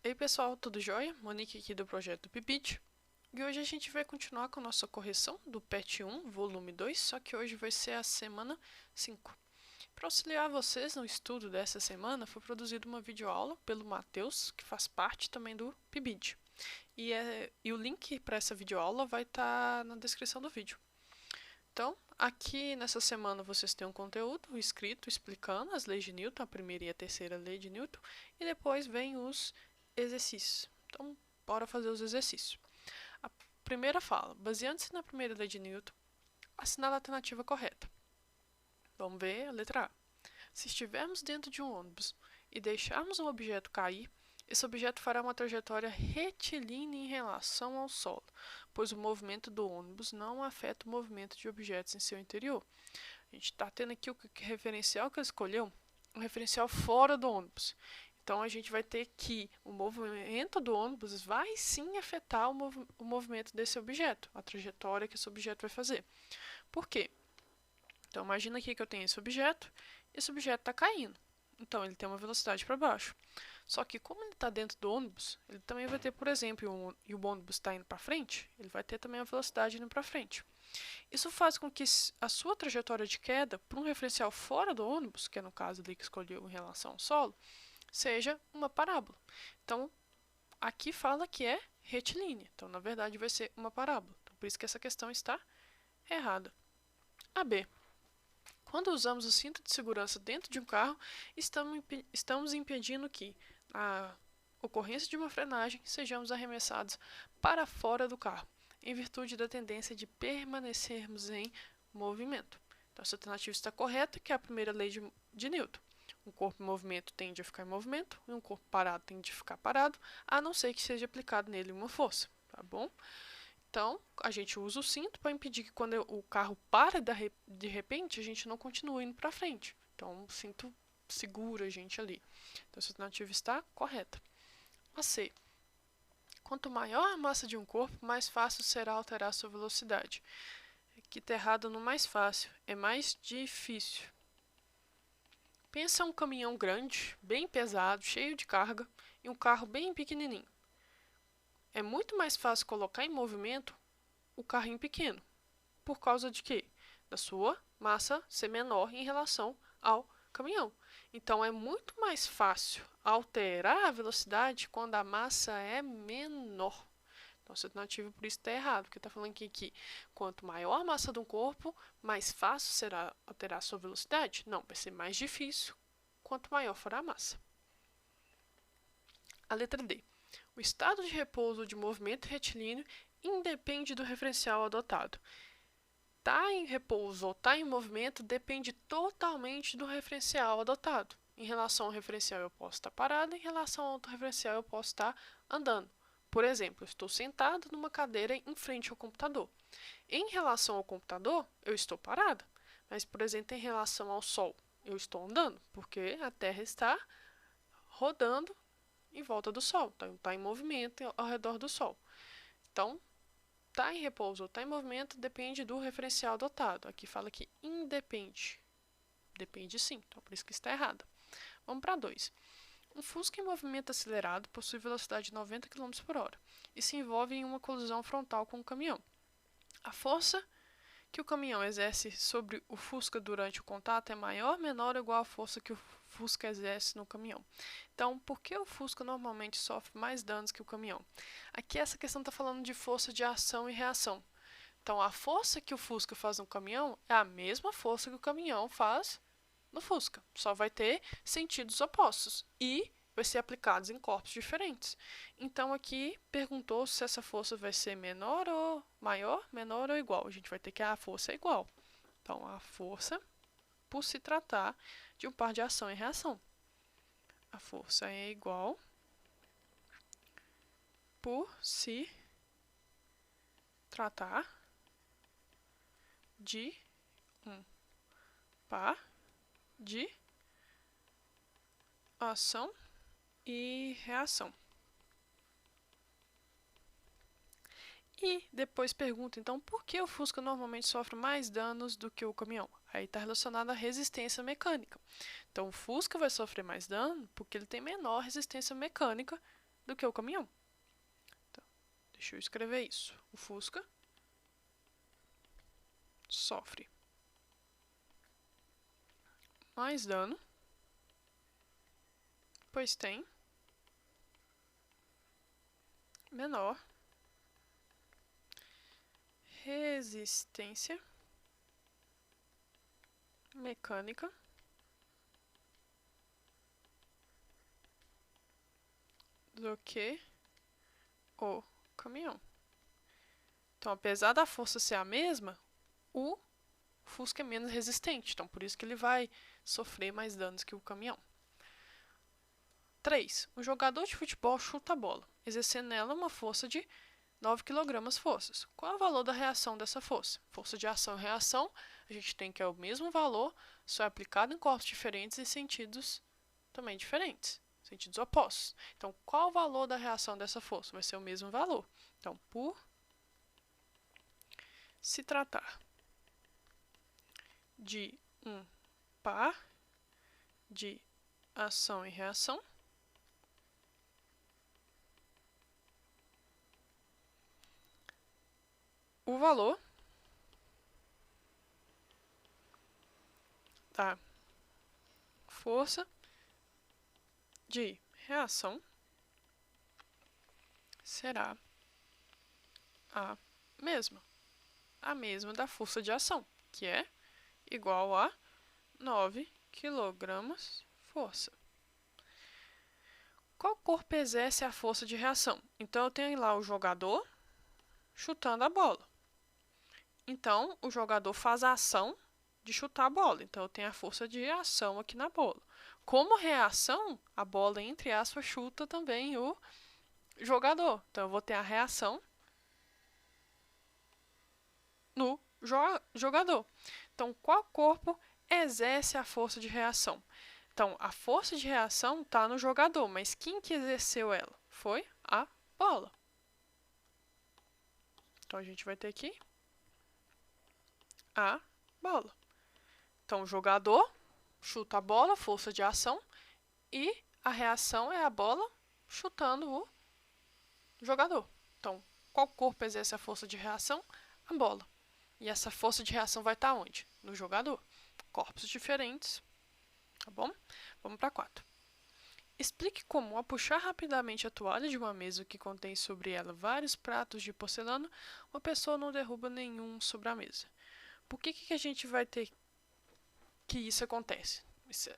Ei pessoal, tudo jóia? Monique aqui do projeto PIBIT. E hoje a gente vai continuar com a nossa correção do PET 1, volume 2, só que hoje vai ser a semana 5. Para auxiliar vocês no estudo dessa semana, foi produzida uma videoaula pelo Matheus, que faz parte também do PIBIT. E o link para essa videoaula vai estar na descrição do vídeo. Então, aqui nessa semana vocês têm um conteúdo escrito explicando as leis de Newton, a primeira e a terceira lei de Newton, e depois vem os exercícios. Então, bora fazer os exercícios. A primeira fala: baseando-se na primeira lei de Newton, assinale a alternativa correta. Vamos ver a letra A. Se estivermos dentro de um ônibus e deixarmos um objeto cair, esse objeto fará uma trajetória retilínea em relação ao solo, pois o movimento do ônibus não afeta o movimento de objetos em seu interior. A gente está tendo aqui o referencial que ele escolheu, um referencial fora do ônibus. Então, a gente vai ter que o movimento do ônibus vai sim afetar o movimento desse objeto, a trajetória que esse objeto vai fazer. Por quê? Então, imagina aqui que eu tenho esse objeto está caindo. Então, ele tem uma velocidade para baixo. Só que, como ele está dentro do ônibus, ele também vai ter, por exemplo, e o ônibus está indo para frente, ele vai ter também a velocidade indo para frente. Isso faz com que a sua trajetória de queda para um referencial fora do ônibus, que é no caso ali que escolheu em relação ao solo, seja uma parábola. Então, aqui fala que é retilínea. Então, na verdade, vai ser uma parábola. Então, por isso que essa questão está errada. A B. Quando usamos o cinto de segurança dentro de um carro, estamos impedindo que, na ocorrência de uma frenagem, sejamos arremessados para fora do carro, em virtude da tendência de permanecermos em movimento. Então, essa alternativa está correta, que é a primeira lei de Newton. Um corpo em movimento tende a ficar em movimento e um corpo parado tende a ficar parado, a não ser que seja aplicado nele uma força, tá bom? Então, a gente usa o cinto para impedir que quando o carro para de repente, a gente não continue indo para frente. Então, o cinto segura a gente ali. Então, essa alternativa está correta. A C. Quanto maior a massa de um corpo, mais fácil será alterar sua velocidade. Aqui está errado no mais fácil, é mais difícil. Pensa um caminhão grande, bem pesado, cheio de carga, e um carro bem pequenininho. É muito mais fácil colocar em movimento o carrinho pequeno. Por causa de quê? Da sua massa ser menor em relação ao caminhão. Então, é muito mais fácil alterar a velocidade quando a massa é menor. Então, essa alternativa por isso está errado, porque está falando aqui que quanto maior a massa de um corpo, mais fácil será alterar a sua velocidade? Não, vai ser mais difícil quanto maior for a massa. A letra D. O estado de repouso de movimento retilíneo independe do referencial adotado. Tá em repouso ou tá em movimento depende totalmente do referencial adotado. Em relação ao referencial eu posso estar parado, em relação ao outro referencial eu posso estar andando. Por exemplo, eu estou sentado numa cadeira em frente ao computador. Em relação ao computador, eu estou parada. Mas, por exemplo, em relação ao Sol, eu estou andando, porque a Terra está rodando em volta do Sol, então está em movimento ao redor do Sol. Então, está em repouso ou está em movimento depende do referencial adotado. Aqui fala que independe. Depende sim, então por isso que está errada. Vamos para 2. Um Fusca em movimento acelerado possui velocidade de 90 km por hora e se envolve em uma colisão frontal com o caminhão. A força que o caminhão exerce sobre o Fusca durante o contato é maior, menor ou igual à força que o Fusca exerce no caminhão. Então, por que o Fusca normalmente sofre mais danos que o caminhão? Aqui essa questão está falando de força de ação e reação. Então, a força que o Fusca faz no caminhão é a mesma força que o caminhão faz no Fusca. Só vai ter sentidos opostos e vai ser aplicados em corpos diferentes. Então, aqui perguntou se essa força vai ser menor ou maior, menor ou igual. A gente vai ter que a força é igual. Então, a força, por se tratar de um par de ação e reação. A força é igual por se tratar de um par de ação e reação. E depois pergunta, então, por que o Fusca normalmente sofre mais danos do que o caminhão? Aí está relacionado à resistência mecânica. Então, o Fusca vai sofrer mais dano porque ele tem menor resistência mecânica do que o caminhão. Então, deixa eu escrever isso. O Fusca sofre mais dano, pois tem menor resistência mecânica do que o caminhão. Então, apesar da força ser a mesma, o Fusca é menos resistente. Então, por isso que ele vai sofrer mais danos que o caminhão. 3. Um jogador de futebol chuta a bola, exercendo nela uma força de 9 kg forças. Qual é o valor da reação dessa força? Força de ação e reação, a gente tem que é o mesmo valor, só é aplicado em corpos diferentes e sentidos também diferentes, sentidos opostos. Então, qual o valor da reação dessa força? Vai ser o mesmo valor. Então, por se tratar de um par de ação e reação, o valor da força de reação será a mesma da força de ação, que é igual a 9 kg força. Qual corpo exerce a força de reação? Então, eu tenho lá o jogador chutando a bola. Então, o jogador faz a ação de chutar a bola. Então, eu tenho a força de ação aqui na bola. Como reação, a bola, entre aspas, chuta também o jogador. Então, eu vou ter a reação no jogador. Então, qual corpo exerce a força de reação? Então, a força de reação está no jogador, mas quem que exerceu ela? Foi a bola. Então, a gente vai ter aqui a bola. Então, o jogador chuta a bola, força de ação, e a reação é a bola chutando o jogador. Então, qual corpo exerce a força de reação? A bola. E essa força de reação vai estar onde? No jogador. Corpos diferentes, tá bom? Vamos para 4. Explique como, ao puxar rapidamente a toalha de uma mesa que contém sobre ela vários pratos de porcelana, uma pessoa não derruba nenhum sobre a mesa. Por que a gente vai ter que isso acontece?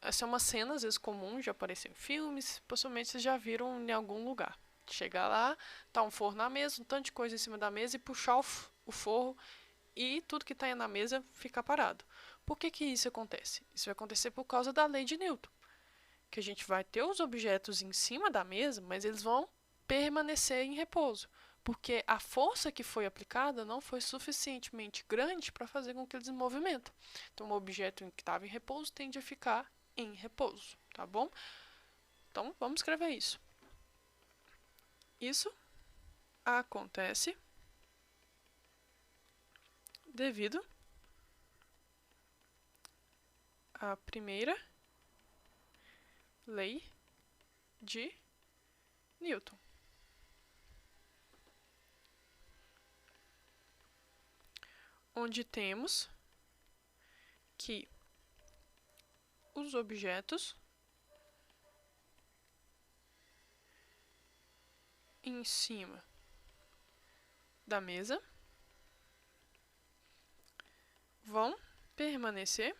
Essa é uma cena, às vezes, comum, já apareceu em filmes, possivelmente vocês já viram em algum lugar. Chegar lá, tá um forno na mesa, um tanto de coisa em cima da mesa e puxar o forro e tudo que está na mesa fica parado. Por que isso acontece? Isso vai acontecer por causa da lei de Newton. Que a gente vai ter os objetos em cima da mesa, mas eles vão permanecer em repouso. Porque a força que foi aplicada não foi suficientemente grande para fazer com que eles se movimentem. Então, o objeto que estava em repouso tende a ficar em repouso, tá bom? Então, vamos escrever isso. Isso acontece devido à primeira lei de Newton. Onde temos que os objetos em cima da mesa vão permanecer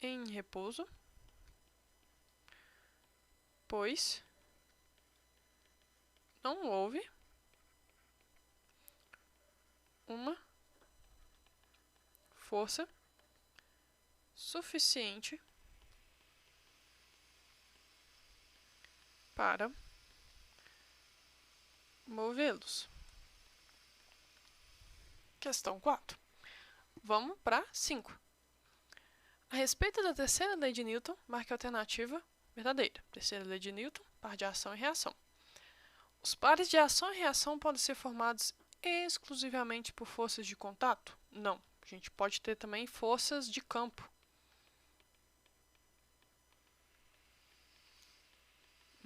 em repouso, pois não houve uma força suficiente para movê-los. Questão 4. Vamos para 5. A respeito da terceira lei de Newton, marque a alternativa verdadeira. Terceira lei de Newton, par de ação e reação. Os pares de ação e reação podem ser formados exclusivamente por forças de contato? Não. A gente pode ter também forças de campo.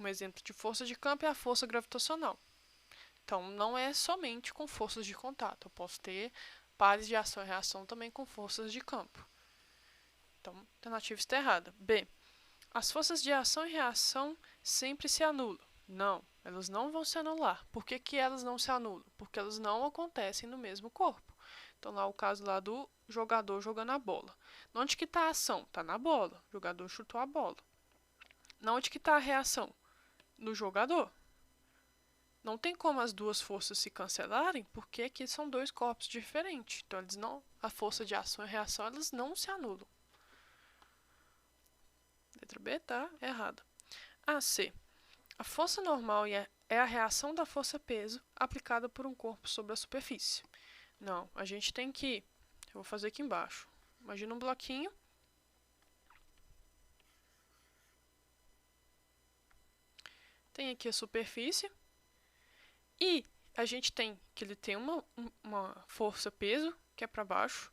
Um exemplo de força de campo é a força gravitacional. Então, não é somente com forças de contato. Eu posso ter pares de ação e reação também com forças de campo. Então, a alternativa está errada. B. As forças de ação e reação sempre se anulam. Não, elas não vão se anular. Por que que elas não se anulam? Porque elas não acontecem no mesmo corpo. Então, lá o caso lá do jogador jogando a bola. Onde que está a ação? Está na bola. O jogador chutou a bola. Onde que está a reação? No jogador. Não tem como as duas forças se cancelarem, porque aqui são dois corpos diferentes. Então, a força de ação e reação elas não se anulam. Letra B tá errada. A. C. A força normal é a reação da força-peso aplicada por um corpo sobre a superfície. Não, a gente tem que... Eu vou fazer aqui embaixo. Imagina um bloquinho. Tem aqui a superfície. E a gente tem que ele tem uma força-peso, que é para baixo.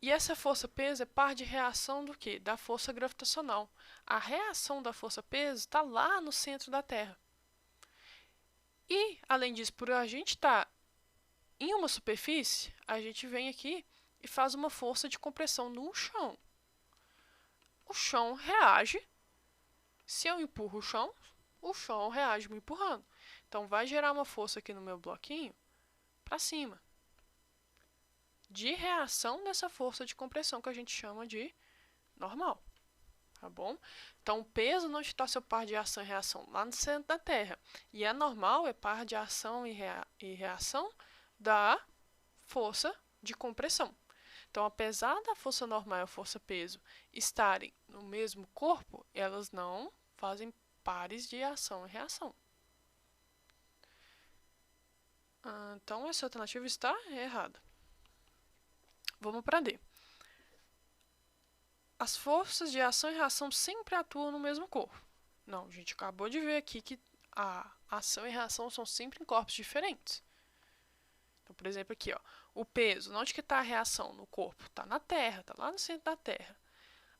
E essa força-peso é par de reação do quê? Da força gravitacional. A reação da força-peso está lá no centro da Terra. E, além disso, por a gente estar em uma superfície, a gente vem aqui e faz uma força de compressão no chão. O chão reage. Se eu empurro o chão reage me empurrando. Então, vai gerar uma força aqui no meu bloquinho para cima. De reação dessa força de compressão que a gente chama de normal. Tá bom? Então, o peso não está seu par de ação e reação lá no centro da Terra. E a normal é par de ação e reação da força de compressão. Então, apesar da força normal e a força-peso estarem no mesmo corpo, elas não fazem pares de ação e reação. Então, essa alternativa está errada. Vamos para D. As forças de ação e reação sempre atuam no mesmo corpo. Não, a gente acabou de ver aqui que a ação e reação são sempre em corpos diferentes. Então, por exemplo, aqui, ó, o peso, onde que está a reação no corpo? Está na Terra, está lá no centro da Terra.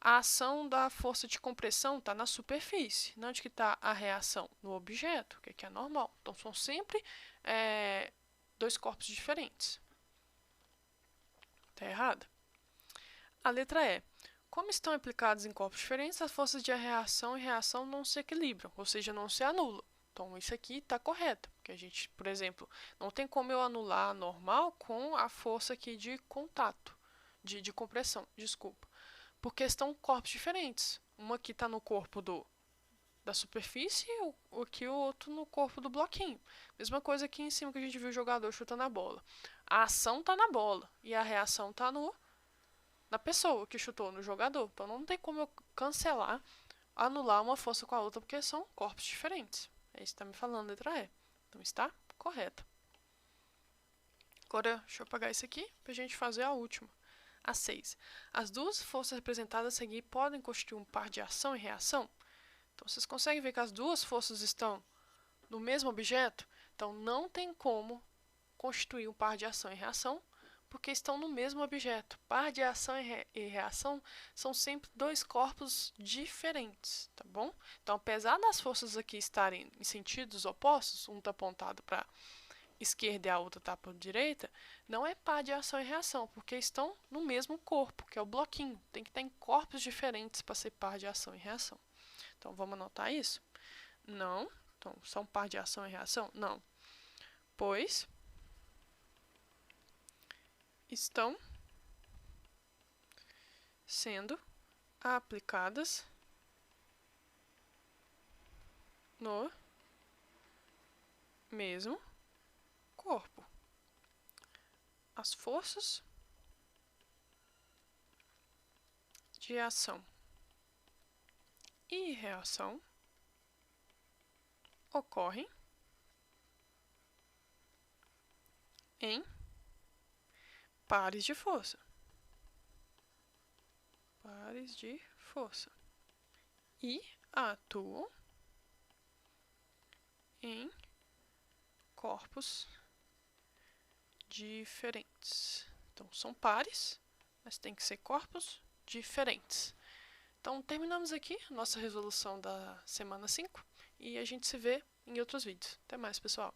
A ação da força de compressão está na superfície. Onde que está a reação? No objeto, que é normal. Então, são sempre dois corpos diferentes. Está errado? A letra E. Como estão aplicados em corpos diferentes, as forças de reação e reação não se equilibram, ou seja, não se anulam. Então, isso aqui está correto. Porque a gente, por exemplo, não tem como eu anular a normal com a força aqui de contato, de compressão, desculpa. Porque estão corpos diferentes. Uma aqui está no corpo da superfície e aqui o outro no corpo do bloquinho. Mesma coisa aqui em cima que a gente viu o jogador chutando a bola. A ação está na bola e a reação está na pessoa que chutou, no jogador. Então não tem como eu cancelar, anular uma força com a outra, porque são corpos diferentes. É isso que está me falando, letra E. Então está correta. Agora, deixa eu apagar isso aqui para a gente fazer a última. A 6. As duas forças representadas a seguir podem constituir um par de ação e reação? Então, vocês conseguem ver que as duas forças estão no mesmo objeto? Então, não tem como constituir um par de ação e reação, porque estão no mesmo objeto. Par de ação e reação são sempre dois corpos diferentes, tá bom? Então, apesar das forças aqui estarem em sentidos opostos, um está apontado para esquerda e a outra está para a direita, não é par de ação e reação, porque estão no mesmo corpo, que é o bloquinho. Tem que estar em corpos diferentes para ser par de ação e reação. Então, vamos anotar isso? Não. Então, são par de ação e reação? Não. Pois estão sendo aplicadas no mesmo corpo. As forças de ação e reação ocorrem em pares de força. Pares de força. E atuam em corpos diferentes. Então, são pares, mas tem que ser corpos diferentes. Então, terminamos aqui a nossa resolução da semana 5 e a gente se vê em outros vídeos. Até mais, pessoal!